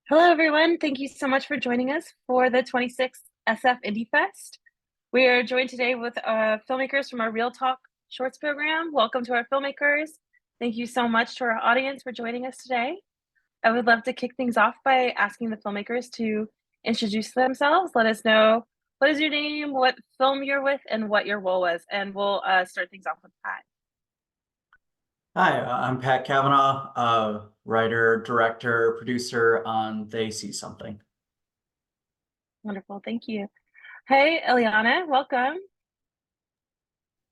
Hello, everyone. Thank you so much for joining us for the 26th SF Indie Fest. We are joined today with filmmakers from our Real Talk Shorts program. Welcome to our filmmakers. Thank you so much to our audience for joining us today. I would love to kick things off by asking the filmmakers to introduce themselves. Let us know what is your name, what film you're with, and what your role was. And we'll start things off with Pat. Hi, I'm Pat Kavanaugh, writer, director, producer on They See Something. Wonderful. Thank you. Hey, Eliana, welcome.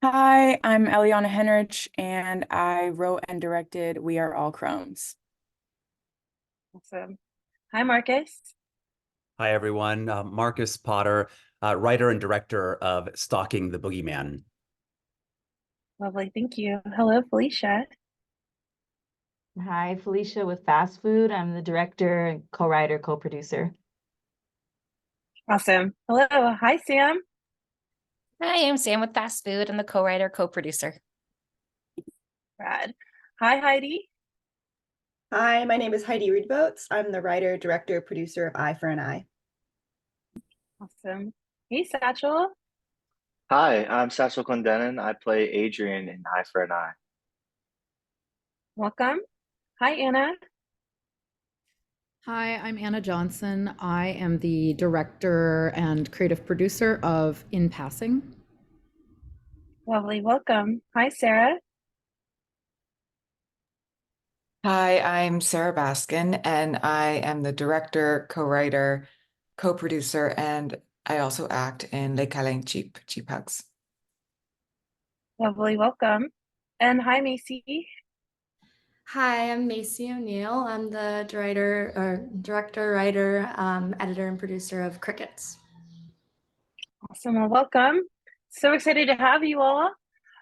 Hi, I'm Eliana Henrich, and I wrote and directed We Are All Crones. Awesome. Hi, Marcus. Hi, everyone. Marcus Potter, writer and director of Stalking the Boogeyman. Lovely. Thank you. Hello, Felicia. Hi, Felicia with Fast Food. I'm the director, co-writer, co-producer. Awesome. Hello. Hi, Sam. Hi, I'm Sam with Fast Food. I'm the co-writer, co-producer. Brad. Hi, Heidi. Hi, my name is Heidi Riedboats. I'm the writer, director, producer of Eye for an Eye. Awesome. Hey, Satchel. Hi, I'm Satchel Clendenin. I play Adrian in Eye for an Eye. Welcome. Hi, Anna. Hi, I'm Anna Johnson. I am the director and creative producer of In Passing. Lovely. Welcome. Hi, Sarah. Hi, I'm Sarah Baskin, and I am the director, co-writer, co-producer, and I also act in Les Câlins Cheap Hugs. Lovely. Welcome. And hi, Macy. Hi, I'm Macy O'Neill. I'm the director, writer, editor, and producer of Crickets. Awesome. Well, welcome. So excited to have you all.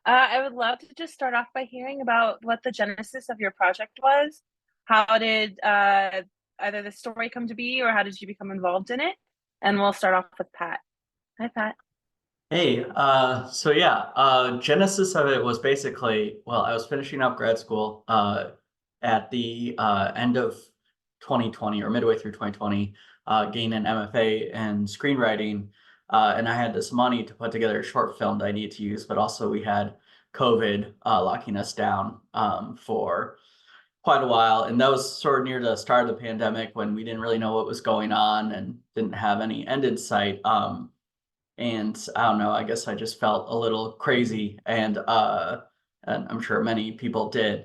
I would love to just start off by hearing about what the genesis of your project was. How did either the story come to be, or how did you become involved in it? And we'll start off with Pat. Hi, Pat. Hey, genesis of it was basically, well, I was finishing up grad school at the end of 2020 or midway through 2020, gained an MFA in screenwriting, and I had this money to put together a short film that I needed to use, but also we had COVID locking us down for quite a while, and that was sort of near the start of the pandemic when we didn't really know what was going on and didn't have any end in sight. And I don't know, I guess I just felt a little crazy, and I'm sure many people did.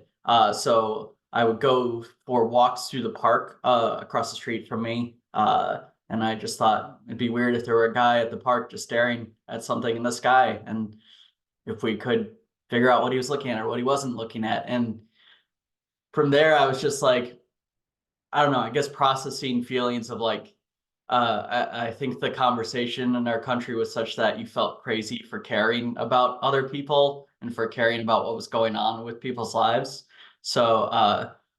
So I would go for walks through the park across the street from me, and I just thought it'd be weird if there were a guy at the park just staring at something in the sky, and if we could figure out what he was looking at or what he wasn't looking at. And from there, I was just like, I don't know, I guess processing feelings of like, I think the conversation in our country was such that you felt crazy for caring about other people and for caring about what was going on with people's lives. So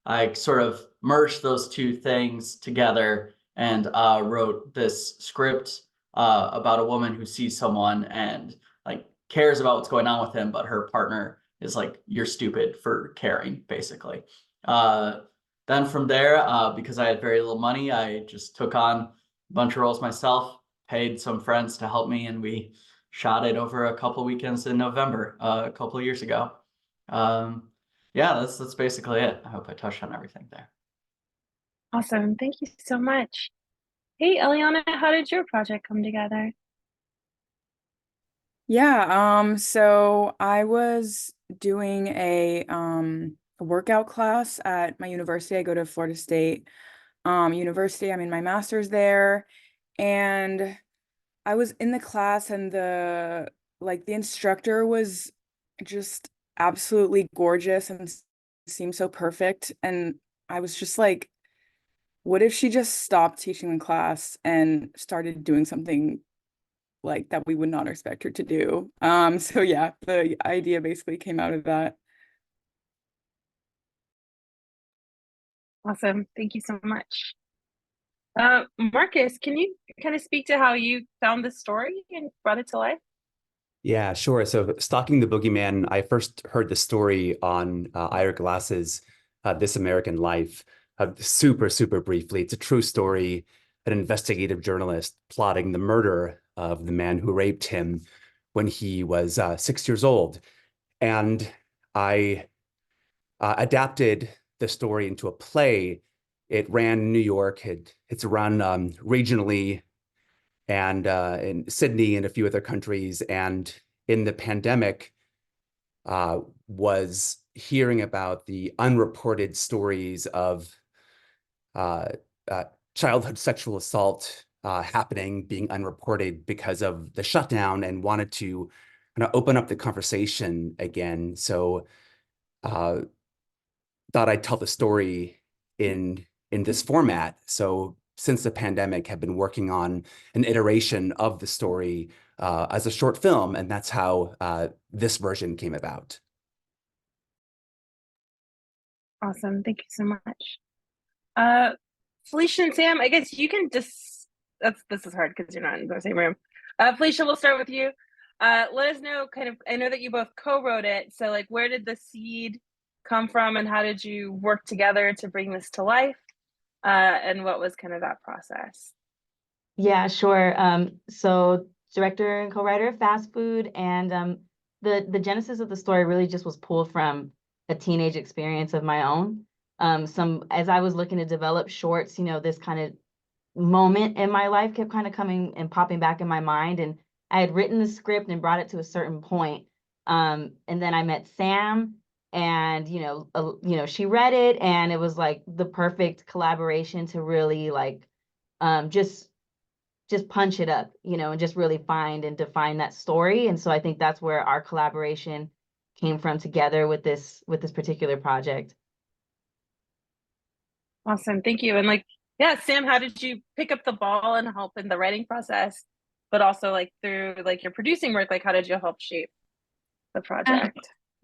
I sort of merged those two things together and wrote this script about a woman who sees someone and like cares about what's going on with him, but her partner is like, you're stupid for caring, basically. Then from there, because I had very little money, I just took on bunch of roles myself, paid some friends to help me, and we shot it over a couple weekends in November a couple of years ago. Yeah, that's basically it. I hope I touched on everything there. Awesome. Thank you so much. Hey, Eliana, how did your project come together? Yeah, so I was doing a workout class at my university. I go to Florida State University. I'm in my master's there, and I was in the class, and the instructor was just absolutely gorgeous and seemed so perfect, and I was just like, what if she just stopped teaching the class and started doing something like that we would not expect her to do? So yeah, the idea basically came out of that. Awesome. Thank you so much. Marcus, can you kind of speak to how you found this story and brought it to life? Yeah, sure. So Stalking the Boogeyman, I first heard the story on Ira Glass's This American Life. super, super briefly, it's a true story, an investigative journalist plotting the murder of the man who raped him when he was 6 years old. And I adapted the story into a play. It ran in New York. It's run regionally and in Sydney and a few other countries. And in the pandemic, was hearing about the unreported stories of childhood sexual assault happening, being unreported because of the shutdown, and wanted to kind of open up the conversation again. So thought I'd tell the story in this format. So since the pandemic, have been working on an iteration of the story as a short film, and that's how this version came about. Awesome. Thank you so much. Felicia and Sam, I guess you can just, this is hard because you're not in the same room. Felicia, we'll start with you. Let us know kind of, I know that you both co-wrote it. So like, where did the seed come from and how did you work together to bring this to life? And what was kind of that process? Yeah, sure. So director and co-writer of Fast Food, and the genesis of the story really just was pulled from a teenage experience of my own. As I was looking to develop shorts, you know, this kind of moment in my life kept kind of coming and popping back in my mind. And I had written the script and brought it to a certain point. And then I met Sam, and she read it, and it was like the perfect collaboration to really like just punch it up, and just really find and define that story. And so I think that's where our collaboration came from together with this particular project. Awesome. Thank you. And like, yeah, Sam, how did you pick up the ball and help in the writing process, but also like through like your producing work, like how did you help shape the project?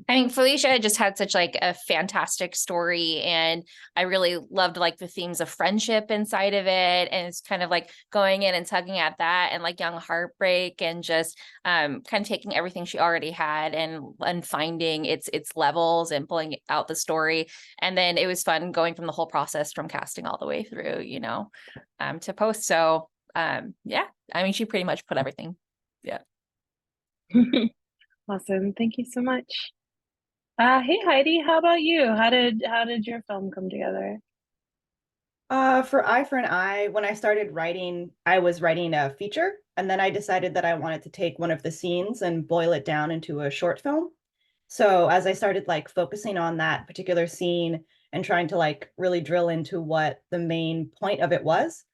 I mean, Felicia just had such like a fantastic story, and I really loved like the themes of friendship inside of it. And it's kind of like going in and tugging at that, and like young heartbreak, and just kind of taking everything she already had and finding its levels and pulling out the story. And then it was fun going from the whole process from casting all the way through, to post. So yeah, I mean, she pretty much put everything. Yeah. Awesome. Thank you so much. Hey Heidi, how about you? How did your film come together? For Eye for an Eye, when I started writing, I was writing a feature, and then I decided that I wanted to take one of the scenes and boil it down into a short film. So as I started like focusing on that particular scene and trying to like really drill into what the main point of it was,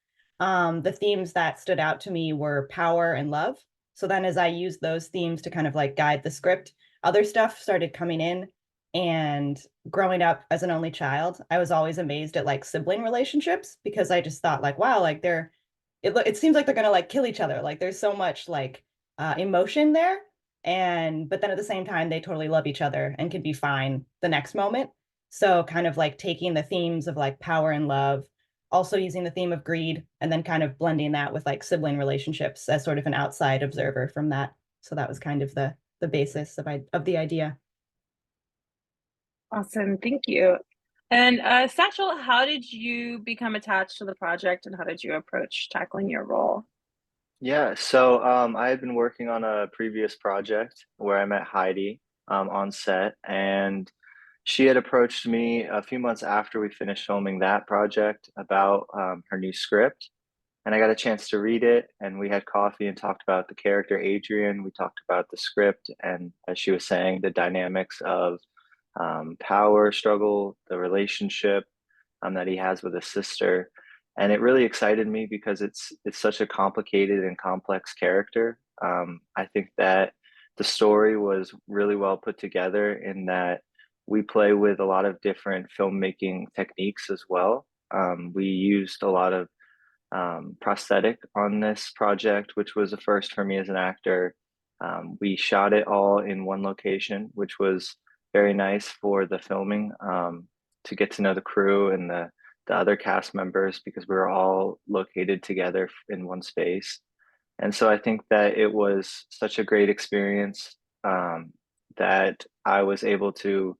the themes that stood out to me were power and love. So then as I used those themes to kind of like guide the script, other stuff started coming in. And growing up as an only child, I was always amazed at like sibling relationships, because I just thought like, wow, like it seems like they're gonna like kill each other. Like there's so much like emotion there. But then at the same time, they totally love each other and can be fine the next moment. So kind of like taking the themes of like power and love, also using the theme of greed, and then kind of blending that with like sibling relationships as sort of an outside observer from that. So that was kind of the basis of the idea. Awesome. Thank you. And Satchel, how did you become attached to the project and how did you approach tackling your role? Yeah, so I had been working on a previous project where I met Heidi on set, and she had approached me a few months after we finished filming that project about her new script. And I got a chance to read it, and we had coffee and talked about the character Adrian. We talked about the script, and as she was saying, the dynamics of power struggle, the relationship that he has with his sister. And it really excited me because it's such a complicated and complex character. I think that the story was really well put together in that we play with a lot of different filmmaking techniques as well. We used a lot of prosthetic on this project, which was a first for me as an actor. We shot it all in one location, which was very nice for the filming, to get to know the crew and the other cast members, because we were all located together in one space. And so I think that it was such a great experience, that I was able to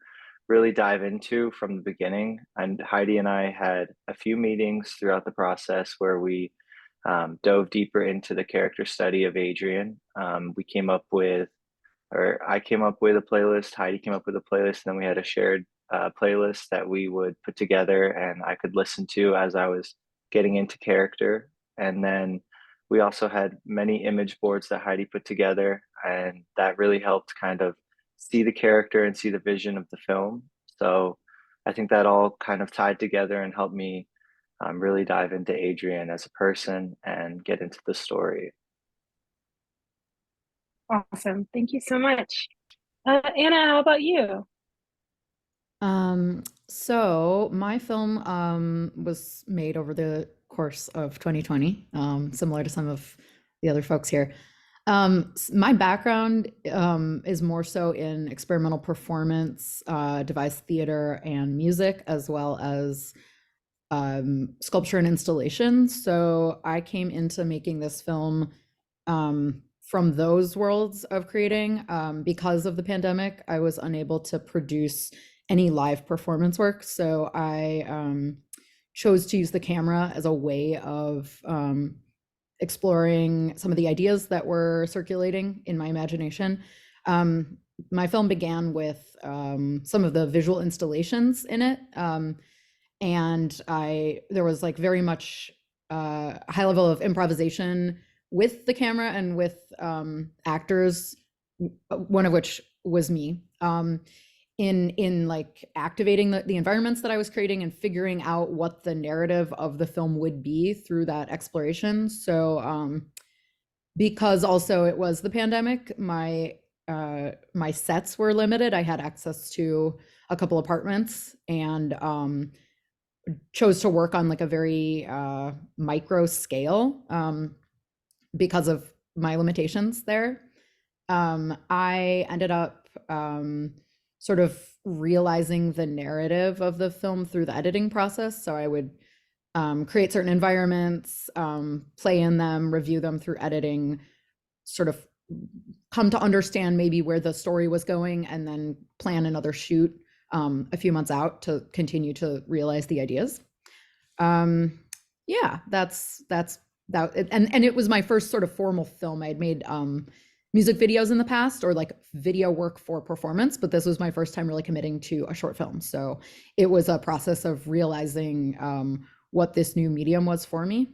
really dive into from the beginning. And Heidi and I had a few meetings throughout the process where we dove deeper into the character study of Adrian. We came up with, or I came up with a playlist, Heidi came up with a playlist, and then we had a shared playlist that we would put together and I could listen to as I was getting into character. And then we also had many image boards that Heidi put together, and that really helped kind of see the character and see the vision of the film. So I think that all kind of tied together and helped me really dive into Adrian as a person and get into the story. Awesome. Thank you so much. Anna, how about you? So my film was made over the course of 2020, similar to some of the other folks here. My background is more so in experimental performance, devised theater, and music, as well as sculpture and installation. So I came into making this film from those worlds of creating. Because of the pandemic, I was unable to produce any live performance work. So I chose to use the camera as a way of exploring some of the ideas that were circulating in my imagination. My film began with some of the visual installations in it. And there was like very much a high level of improvisation with the camera and with actors, one of which was me, in like activating the environments that I was creating and figuring out what the narrative of the film would be through that exploration. So because also it was the pandemic, my sets were limited. I had access to a couple apartments and chose to work on like a very micro scale because of my limitations there. I ended up sort of realizing the narrative of the film through the editing process. So I would create certain environments, play in them, review them through editing, sort of come to understand maybe where the story was going, and then plan another shoot a few months out to continue to realize the ideas. Yeah, that's that. And it was my first sort of formal film. I had made music videos in the past, or like video work for performance, but this was my first time really committing to a short film. So it was a process of realizing what this new medium was for me.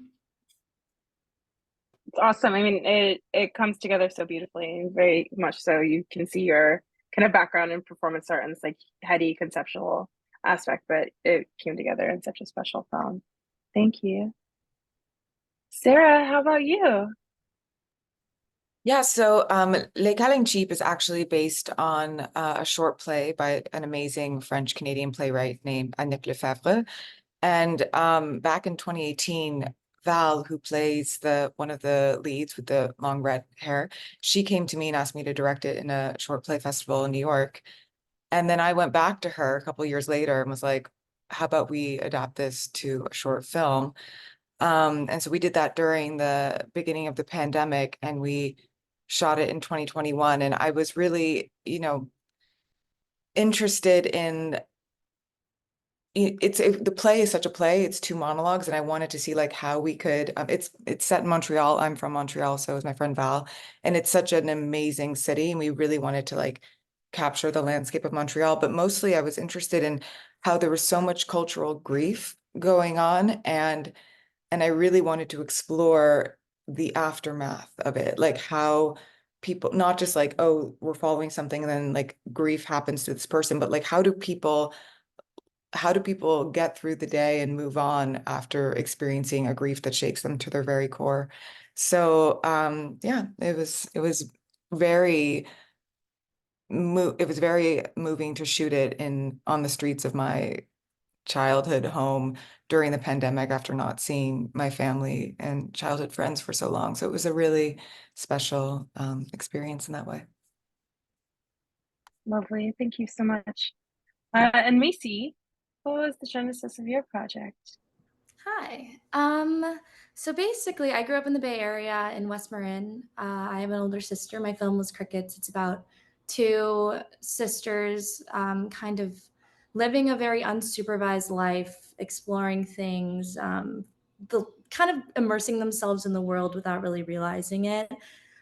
It's awesome. I mean, it comes together so beautifully, very much so. You can see your kind of background in performance art and this like heady conceptual aspect, but it came together in such a special film. Thank you. Sarah, how about you? Yeah, so Les Calling Cheap is actually based on a short play by an amazing French-Canadian playwright named Annick Lefebvre. And back in 2018, Val, who plays one of the leads with the long red hair, she came to me and asked me to direct it in a short play festival in New York. And then I went back to her a couple of years later and was like, how about we adapt this to a short film? And so we did that during the beginning of the pandemic, and we shot it in 2021. And I was really, interested in the play is such a play. It's 2 monologues, and I wanted to see like how we could. It's set in Montreal. I'm from Montreal, so is my friend Val, and it's such an amazing city, and we really wanted to like capture the landscape of Montreal. But mostly, I was interested in how there was so much cultural grief going on, and I really wanted to explore the aftermath of it, like how people, not just like, oh, we're following something and then like grief happens to this person, but like how do people get through the day and move on after experiencing a grief that shakes them to their very core? So yeah, it was very moving to shoot it on the streets of my childhood home during the pandemic after not seeing my family and childhood friends for so long. So it was a really special experience in that way. Lovely. Thank you so much. And Macy, what was the genesis of your project? Hi. So basically, I grew up in the Bay Area in West Marin. I have an older sister. My film was Crickets. It's about 2 sisters kind of living a very unsupervised life, exploring things, the kind of immersing themselves in the world without really realizing it.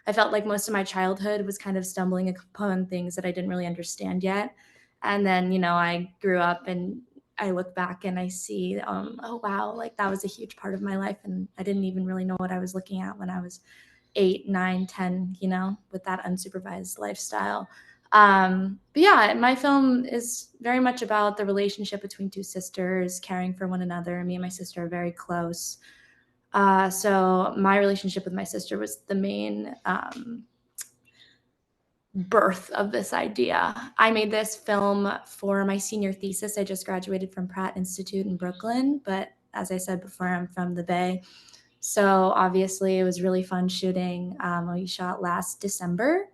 I felt like most of my childhood was kind of stumbling upon things that I didn't really understand yet. And then, I grew up and I look back and I see, oh wow, like that was a huge part of my life. And I didn't even really know what I was looking at when I was 8, 9, 10, with that unsupervised lifestyle. But yeah, my film is very much about the relationship between two sisters caring for one another. Me and my sister are very close. So my relationship with my sister was the main birth of this idea. I made this film for my senior thesis. I just graduated from Pratt Institute in Brooklyn, but as I said before, I'm from the Bay. So obviously it was really fun shooting. We shot last December.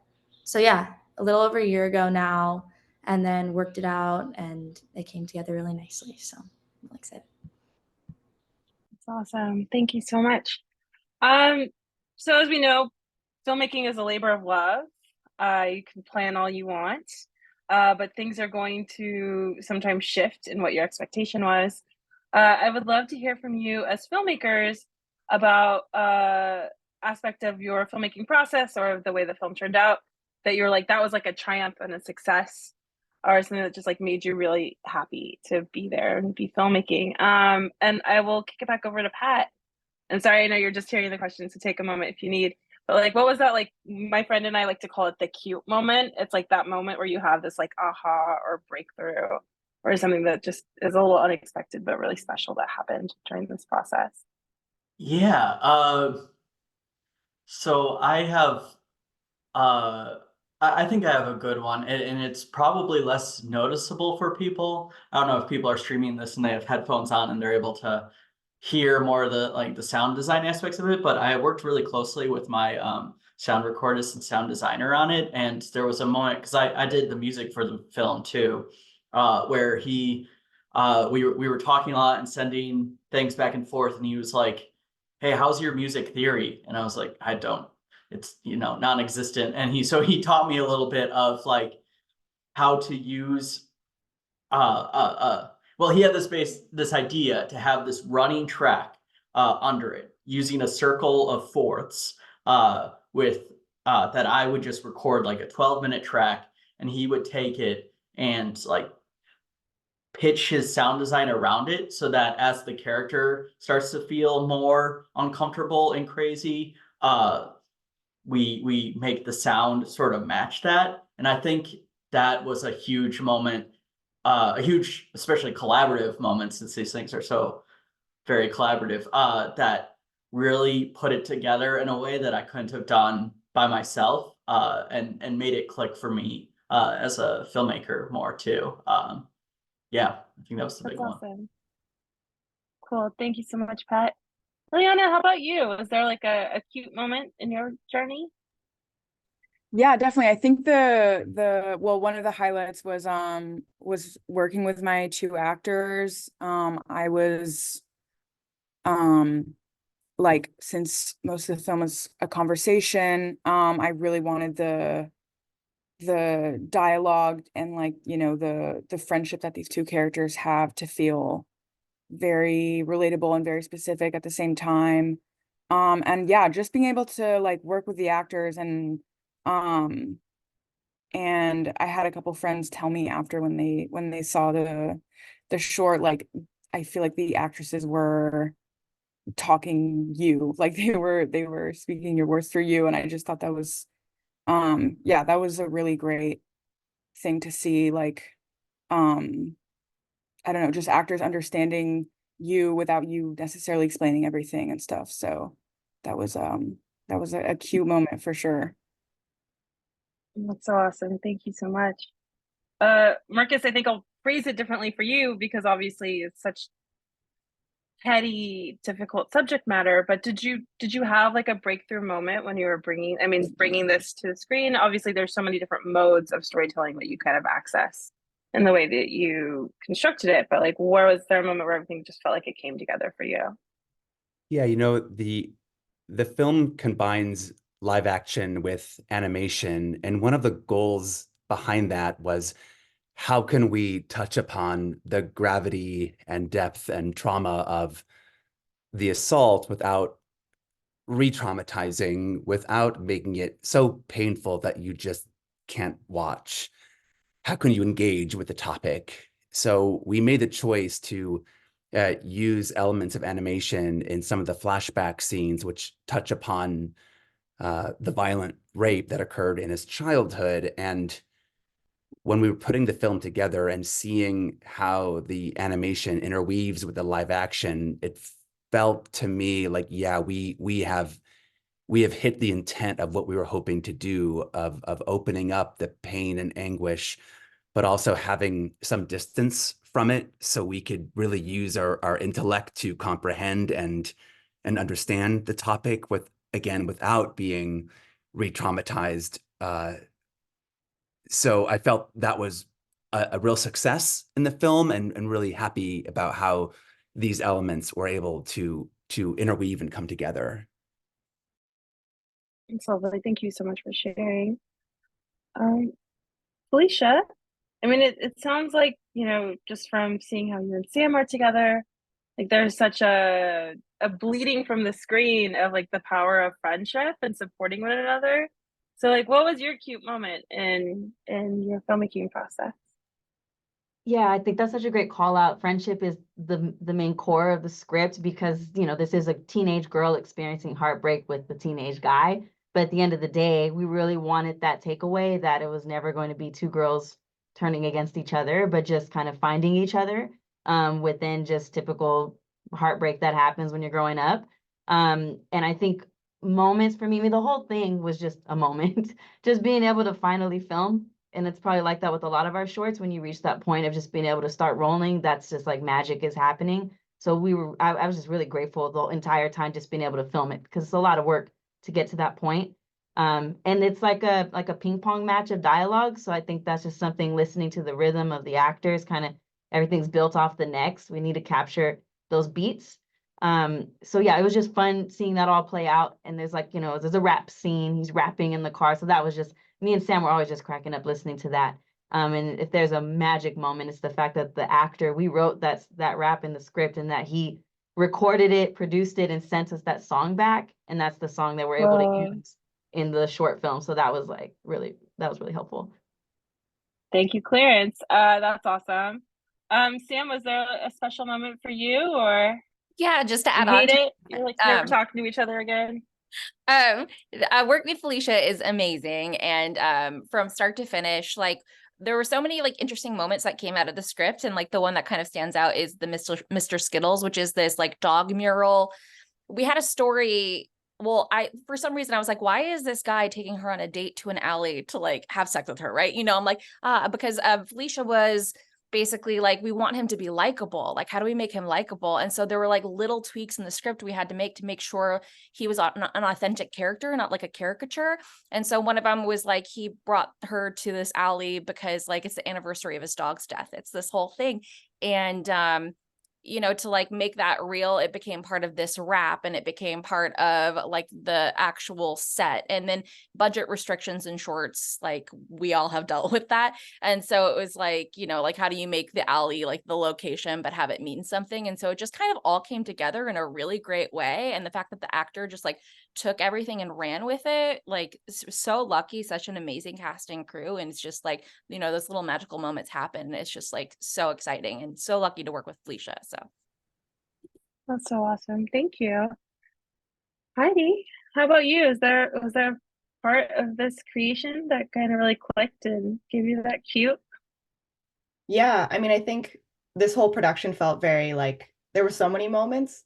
So yeah, a little over a year ago now, and then worked it out and it came together really nicely. So I'm really excited. That's awesome. Thank you so much. So as we know, filmmaking is a labor of love. You can plan all you want, but things are going to sometimes shift in what your expectation was. I would love to hear from you as filmmakers about aspect of your filmmaking process or the way the film turned out that you're like, that was like a triumph and a success, or something that just like made you really happy to be there and be filmmaking. And I will kick it back over to Pat. And sorry, I know you're just hearing the question, so take a moment if you need. But like, what was that like? My friend and I like to call it the cute moment. It's like that moment where you have this like aha or breakthrough or something that just is a little unexpected but really special that happened during this process. Yeah. So I have, I think I have a good one, and it's probably less noticeable for people. I don't know if people are streaming this and they have headphones on and they're able to hear more of the sound design aspects of it, but I worked really closely with my sound recordist and sound designer on it. And there was a moment, because I did the music for the film too, where we were talking a lot and sending things back and forth, and he was like, "Hey, how's your music theory?" And I was like, it's non-existent. And he taught me a little bit of like how to use well, he had this idea to have this running track under it using a circle of fourths with that I would just record like a 12-minute track, and he would take it and like pitch his sound design around it so that as the character starts to feel more uncomfortable and crazy, we make the sound sort of match that. And I think that was a huge moment, especially collaborative moment, since these things are so very collaborative, that really put it together in a way that I couldn't have done by myself, and made it click for me as a filmmaker more too. Yeah, I think that was the big one. Awesome. Cool. Thank you so much, Pat. Liana, how about you? Is there like a cute moment in your journey? Yeah, definitely. I think one of the highlights was working with my two actors. I was like, since most of the film was a conversation, I really wanted the dialogue and like, the friendship that these two characters have to feel very relatable and very specific at the same time. And yeah, just being able to like work with the actors and I had a couple friends tell me after when they saw the short, like, I feel like the actresses were talking you, like they were speaking your words through you. And I just thought that was that was a really great thing to see, like, I don't know, just actors understanding you without you necessarily explaining everything and stuff. So that was a cute moment for sure. That's so awesome. Thank you so much. Marcus, I think I'll phrase it differently for you because obviously it's such heady, difficult subject matter, but did you have like a breakthrough moment when you were bringing this to the screen? Obviously there's so many different modes of storytelling that you kind of access in the way that you constructed it, but like, where was there a moment where everything just felt like it came together for you? Yeah, the film combines live action with animation, and one of the goals behind that was how can we touch upon the gravity and depth and trauma of the assault without re-traumatizing, without making it so painful that you just can't watch? How can you engage with the topic? So we made the choice to use elements of animation in some of the flashback scenes, which touch upon the violent rape that occurred in his childhood. And when we were putting the film together and seeing how the animation interweaves with the live action, it felt to me like, yeah, we have hit the intent of what we were hoping to do, of opening up the pain and anguish, but also having some distance from it so we could really use our intellect to comprehend and understand the topic without being re-traumatized. So I felt that was a real success in the film, and really happy about how these elements were able to interweave and come together. It's lovely. Thank you so much for sharing. Felicia, I mean, it sounds like, you know, just from seeing how you and Sam are together, like there's such a bleeding from the screen of like the power of friendship and supporting one another. So like, what was your cute moment in your filmmaking process? Yeah, I think that's such a great call out. Friendship is the main core of the script because, you know, this is a teenage girl experiencing heartbreak with the teenage guy. But at the end of the day, we really wanted that takeaway that it was never going to be two girls turning against each other, but just kind of finding each other within just typical heartbreak that happens when you're growing up. And I think moments for me, I mean, the whole thing was just a moment, just being able to finally film. And it's probably like that with a lot of our shorts. When you reach that point of just being able to start rolling, that's just like magic is happening. So I was just really grateful the entire time just being able to film it because it's a lot of work to get to that point. And it's like a ping pong match of dialogue. So I think that's just something, listening to the rhythm of the actors, kind of everything's built off the next. We need to capture those beats. So yeah, it was just fun seeing that all play out. And there's like, you know, there's a rap scene. He's rapping in the car. So that was just, me and Sam were always just cracking up listening to that. And if there's a magic moment, it's the fact that the actor, we wrote that rap in the script, and that he recorded it, produced it, and sent us that song back. And that's the song that we're able to use in the short film. So that was like that was really helpful. Thank you, Clarence. That's awesome. Sam, was there a special moment for you, or Yeah, just to you add on hate to it? You're like never talking to each other again? Work with Felicia is amazing, and from start to finish, like there were so many like interesting moments that came out of the script, and like the one that kind of stands out is the Mr. Skittles, which is this like dog mural. We had a story. Well, for some reason I was like, why is this guy taking her on a date to an alley to like have sex with her, right? You know, I'm like, because Felicia was basically like, we want him to be likable. Like, how do we make him likable? And so there were like little tweaks in the script we had to make sure he was an authentic character, not like a caricature. And so one of them was like, he brought her to this alley because like it's the anniversary of his dog's death. It's this whole thing. And you know, to like make that real, it became part of this rap, and it became part of like the actual set. And then budget restrictions in shorts, like we all have dealt with that. And so it was like, you know, like how do you make the alley like the location but have it mean something? And so it just kind of all came together in a really great way. And the fact that the actor just like took everything and ran with it, like so lucky, such an amazing casting crew. And it's just like, you know, those little magical moments happen. It's just like so exciting, and so lucky to work with Felicia. So That's so awesome. Thank you. Heidi, how about you? Was there a part of this creation that kind of really clicked and gave you that cute? Yeah, I mean, I think this whole production felt very like there were so many moments.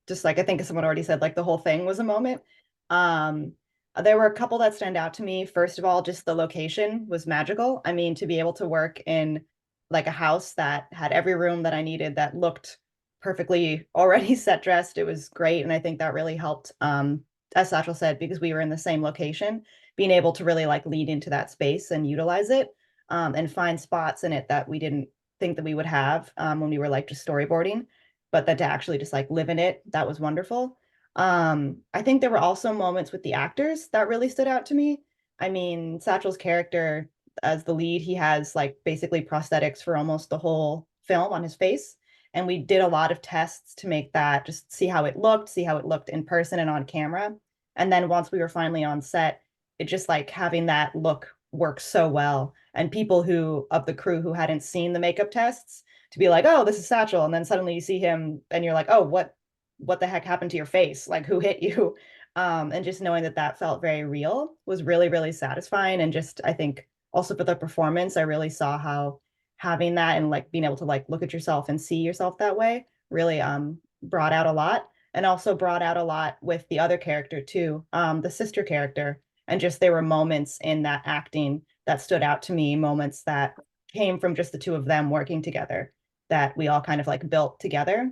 Just like I think someone already said, like the whole thing was a moment. There were a couple that stand out to me. First of all, just the location was magical. I mean, to be able to work in like a house that had every room that I needed, that looked perfectly already set dressed, it was great. And I think that really helped, as Satchel said, because we were in the same location, being able to really like lead into that space and utilize it. And find spots in it that we didn't think that we would have when we were like just storyboarding, but that to actually just like live in it, that was wonderful. I think there were also moments with the actors that really stood out to me. I mean, Satchel's character, as the lead, he has like basically prosthetics for almost the whole film on his face. And we did a lot of tests to make that, just see how it looked in person and on camera. And then once we were finally on set, it just like having that look work so well. And people who of the crew who hadn't seen the makeup tests to be like, oh, this is Satchel. And then suddenly you see him and you're like, oh, what the heck happened to your face? Like who hit you? And just knowing that that felt very real was really, really satisfying. And just, I think also for the performance, I really saw how having that and like being able to like look at yourself and see yourself that way really brought out a lot, and also brought out a lot with the other character too, the sister character. And just there were moments in that acting that stood out to me, moments that came from just the two of them working together that we all kind of like built together,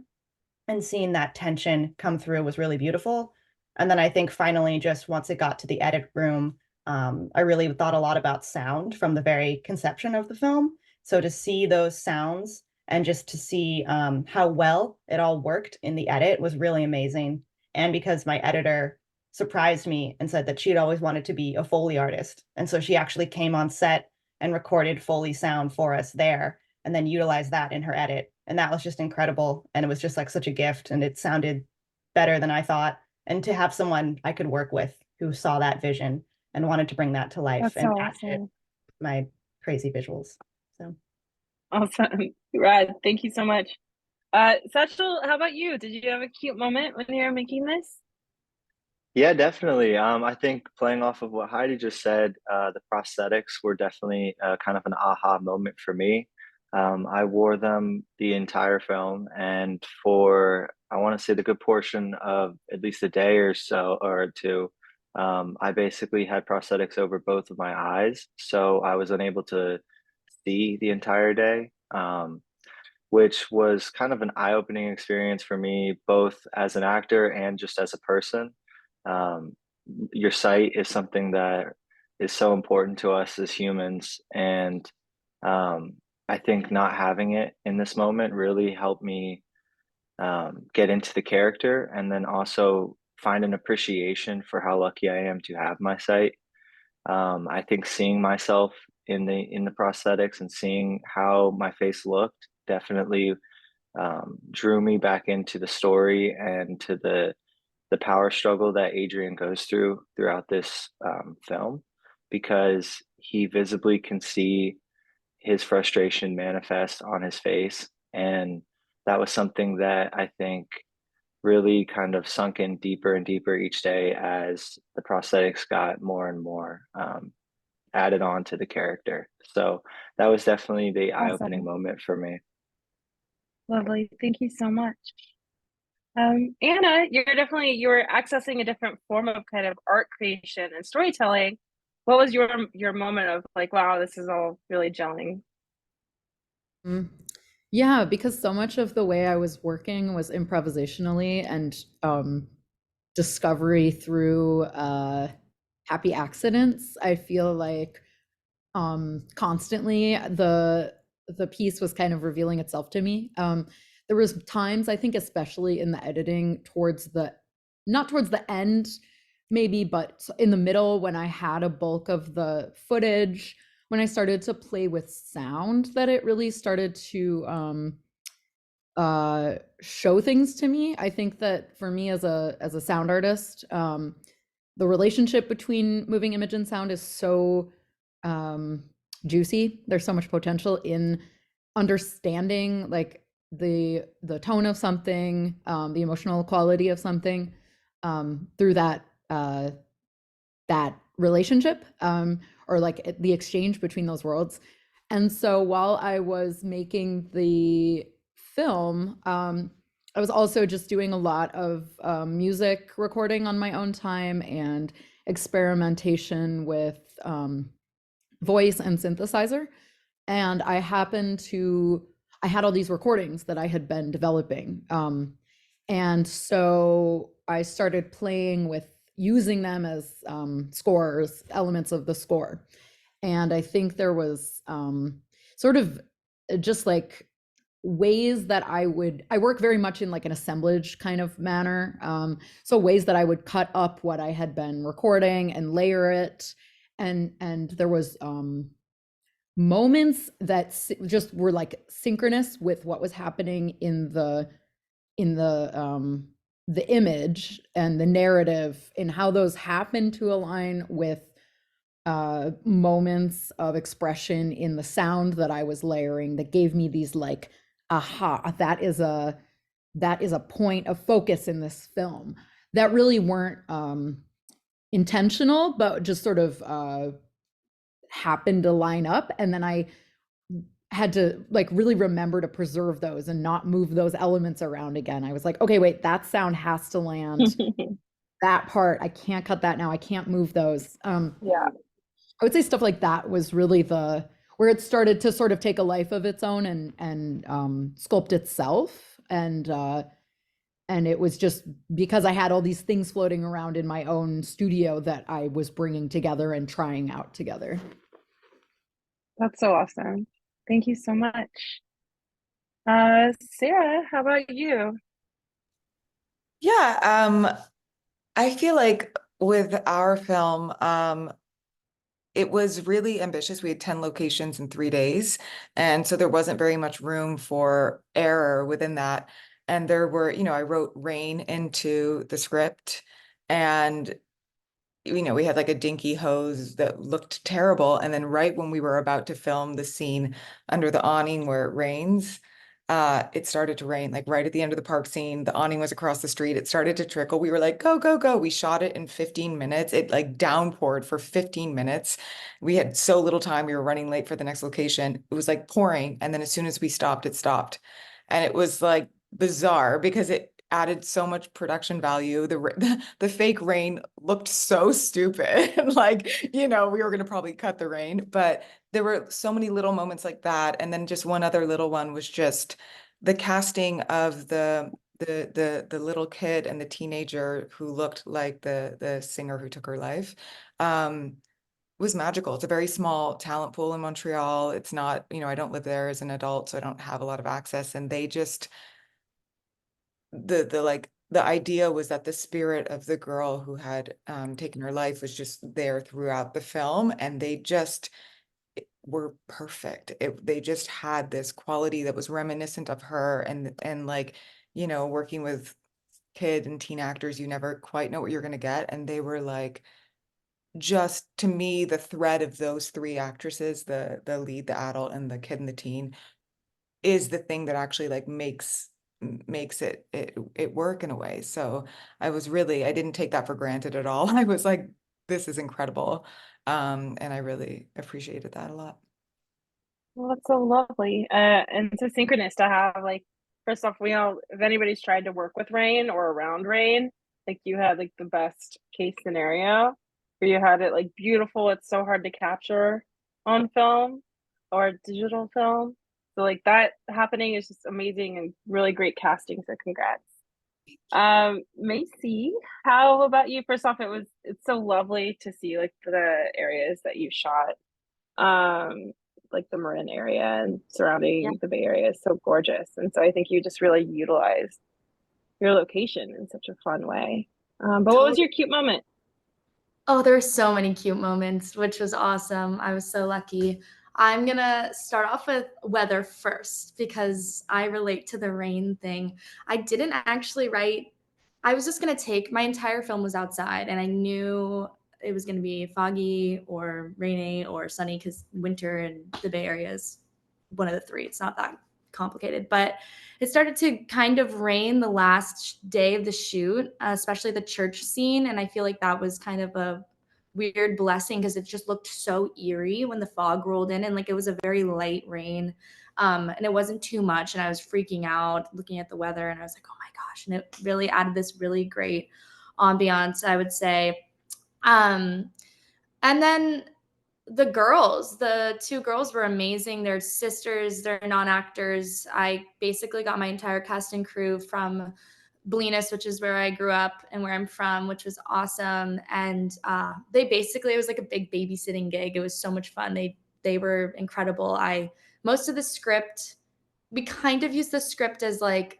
and seeing that tension come through was really beautiful. And then I think finally, just once it got to the edit room, I really thought a lot about sound from the very conception of the film. So to see those sounds and just to see how well it all worked in the edit was really amazing. And because my editor surprised me and said that she'd always wanted to be a Foley artist. And so she actually came on set and recorded Foley sound for us there, and then utilized that in her edit. And that was just incredible. And it was just like such a gift, and it sounded better than I thought. And to have someone I could work with who saw that vision and wanted to bring that to life That's and so add it awesome. my crazy visuals. So Awesome. Rad. Thank you so much. Satchel, how about you? Did you have a cute moment when you were making this? Yeah, definitely. I think playing off of what Heidi just said, the prosthetics were definitely kind of an aha moment for me. I wore them the entire film, and for I want to say the good portion of at least a day or so or two, I basically had prosthetics over both of my eyes, so I was unable to see the entire day. Which was kind of an eye-opening experience for me, both as an actor and just as a person. Um, your sight is something that is so important to us as humans, and um, I think not having it in this moment really helped me get into the character, and then also find an appreciation for how lucky I am to have my sight. I think seeing myself in the prosthetics and seeing how my face looked definitely drew me back into the story and to the power struggle that Adrian goes through throughout this film, because he visibly can see his frustration manifest on his face, and that was something that I think really kind of sunk in deeper and deeper each day as the prosthetics got more and more added on to the character. So that was definitely the eye-opening Awesome. moment for me. Lovely. Thank you so much. Anna, you're accessing a different form of kind of art creation and storytelling. What was your moment of like, wow, this is all really gelling? Yeah, because so much of the way I was working was improvisationally and discovery through happy accidents. I feel like constantly the piece was kind of revealing itself to me. There was times, I think, especially in the editing not towards the end maybe, but in the middle, when I had a bulk of the footage, when I started to play with sound, that it really started to show things to me. I think that for me as a sound artist, the relationship between moving image and sound is so juicy. There's so much potential in understanding like the tone of something, the emotional quality of something, through that relationship, or like the exchange between those worlds. And so while I was making the film, I was also just doing a lot of music recording on my own time and experimentation with voice and synthesizer. And I had all these recordings that I had been developing. And so I started playing with using them as scores, elements of the score. And I think there was sort of just like ways that I work very much in like an assemblage kind of manner. So ways that I would cut up what I had been recording and layer it. And there was moments that just were like synchronous with what was happening in the image and the narrative, and how those happen to align with moments of expression in the sound that I was layering, that gave me these like, aha, that is a point of focus in this film, that really weren't intentional, but just sort of happened to line up. And then I had to like really remember to preserve those and not move those elements around again. I was like, okay, wait, that sound has to land. That part, I can't cut that now. I can't move those. Yeah. I would say stuff like that was really where it started to sort of take a life of its own and sculpt itself. And it was just because I had all these things floating around in my own studio that I was bringing together and trying out together. That's so awesome. Thank you so much. Sarah, how about you? Yeah, I feel like with our film, it was really ambitious. We had 10 locations in 3 days. And so there wasn't very much room for error within that. And there were, I wrote rain into the script, and we had like a dinky hose that looked terrible. And then right when we were about to film the scene under the awning where it rains, it started to rain, like right at the end of the park scene. The awning was across the street. It started to trickle. We were like, go, go, go. We shot it in 15 minutes. It like downpoured for 15 minutes. We had so little time. We were running late for the next location. It was like pouring. And then as soon as we stopped, it stopped. And it was like bizarre because it added so much production value. The fake rain looked so stupid. Like, we were going to probably cut the rain, but there were so many little moments like that. And then just one other little one was just the casting of the little kid and the teenager who looked like the singer who took her life. Was magical. It's a very small talent pool in Montreal. It's not, I don't live there as an adult, so I don't have a lot of access. And they just, the idea was that the spirit of the girl who had taken her life was just there throughout the film, and they just were perfect. They just had this quality that was reminiscent of her, and like, working with kid and teen actors, you never quite know what you're going to get. And they were like, just to me, the thread of those three actresses, the lead, the adult, and the kid and the teen, is the thing that actually like makes it work in a way. So I didn't take that for granted at all. I was like, this is incredible. And I really appreciated that a lot. Well, that's so lovely. And so synchronous to have, like, first off, if anybody's tried to work with rain or around rain, like you had like the best case scenario where you had it like beautiful. It's so hard to capture on film or digital film. So like that happening is just amazing and really great casting. So congrats. Macy, how about you? First off, it's so lovely to see like the areas that you shot. Like the Marin area and surrounding the Bay Area is so gorgeous. And so I think you just really utilized your location in such a fun way. But what was your cute moment? Oh, there were so many cute moments, which was awesome. I was so lucky. I'm gonna start off with weather first because I relate to the rain thing. I didn't actually write, I was just gonna take, my entire film was outside and I knew it was gonna be foggy or rainy or sunny because winter in the Bay Area is one of the three. It's not that complicated, but it started to kind of rain the last day of the shoot, especially the church scene. And I feel like that was kind of a weird blessing because it just looked so eerie when the fog rolled in, and like it was a very light rain. And it wasn't too much. And I was freaking out looking at the weather and I was like, oh my gosh. And it really added this really great ambiance, I would say. And then the two girls were amazing. They're sisters, they're non-actors. I basically got my entire cast and crew from Bolinas, which is where I grew up and where I'm from, which was awesome. And it was like a big babysitting gig. It was so much fun. They were incredible. Most of the script, we kind of used the script as like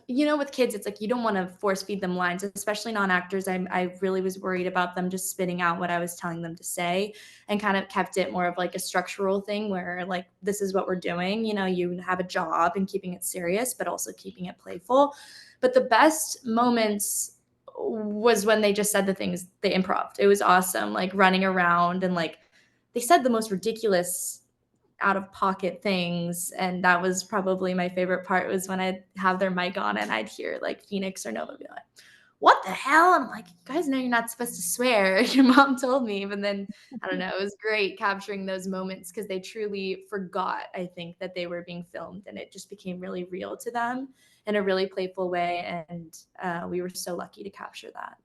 you know, with kids, it's like you don't want to force feed them lines, especially non-actors. I really was worried about them just spitting out what I was telling them to say, and kind of kept it more of like a structural thing where like, this is what we're doing. You know, you have a job and keeping it serious, but also keeping it playful. But the best moments was when they just said the things, they improv'd. It was awesome, like running around and like they said the most ridiculous out of pocket things, and that was probably my favorite part, was when I'd have their mic on and I'd hear like Phoenix or Nova be like, what the hell? I'm like, you guys know you're not supposed to swear. Your mom told me. But then I don't know, it was great capturing those moments because they truly forgot, I think, that they were being filmed, and it just became really real to them in a really playful way, and we were so lucky to capture that.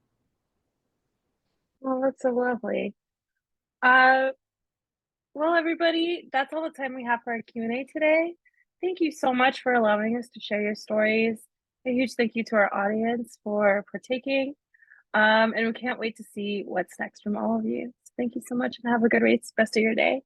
Oh, that's so lovely. Well, everybody, that's all the time we have for our Q&A today. Thank you so much for allowing us to share your stories. A huge thank you to our audience for partaking. And we can't wait to see what's next from all of you. So thank you so much and have a good rest of your day.